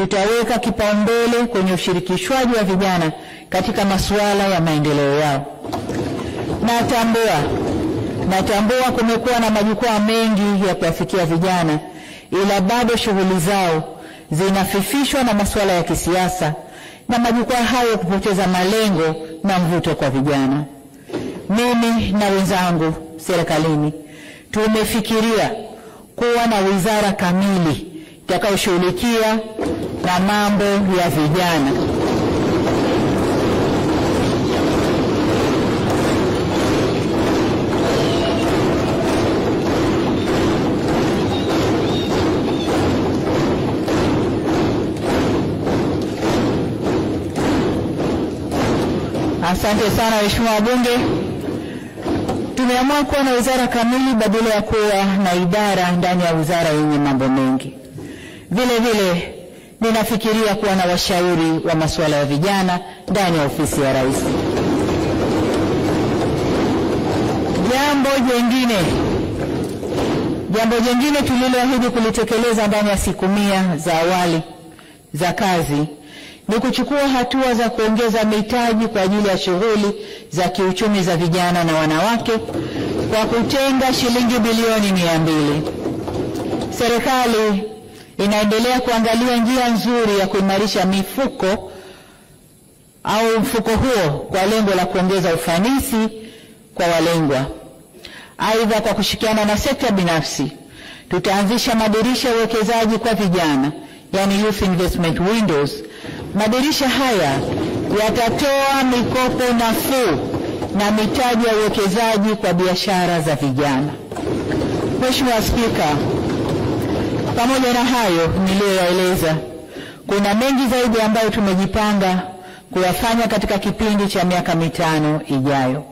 tutaweka kipaumbele kwenye ushirikishwaji wa vijana katika masuala ya maendeleo yao. Natambua kumekuwa na majukwaa mengi ya kuwafikia vijana, ila bado shughuli zao zinafifishwa na masuala ya kisiasa na majukwaa hayo kupoteza malengo na mvuto kwa vijana. Mimi na wenzangu serikalini tumefikiria kuwa na wizara kamili itakayoshughulikia na mambo ya vijana. Asante sana waheshimiwa wabunge. Tumeamua kuwa na wizara kamili badala ya kuwa na idara ndani ya wizara yenye mambo mengi. Vile vile ninafikiria kuwa na washauri wa masuala ya vijana ndani ya ofisi ya Rais. Jambo jingine tuliloahidi kulitekeleza ndani ya siku 100 za awali za kazi ni kuchukua hatua za kuongeza mitaji kwa ajili ya shughuli za kiuchumi za vijana na wanawake kwa kutenga shilingi bilioni 200. Serikali inaendelea kuangalia njia nzuri ya kuimarisha mfuko huo kwa lengo la kuongeza ufanisi kwa walengwa. Aidha, kwa kushirikiana na sekta binafsi, tutaanzisha madirisha ya uwekezaji kwa vijana, yani Youth Investment Windows. Madirisha haya yatatoa mikopo nafuu na mitaji ya uwekezaji kwa biashara za vijana. Mheshimiwa Spika, pamoja na hayo niliyoyaeleza, kuna mengi zaidi ambayo tumejipanga kuyafanya katika kipindi cha miaka 5 ijayo.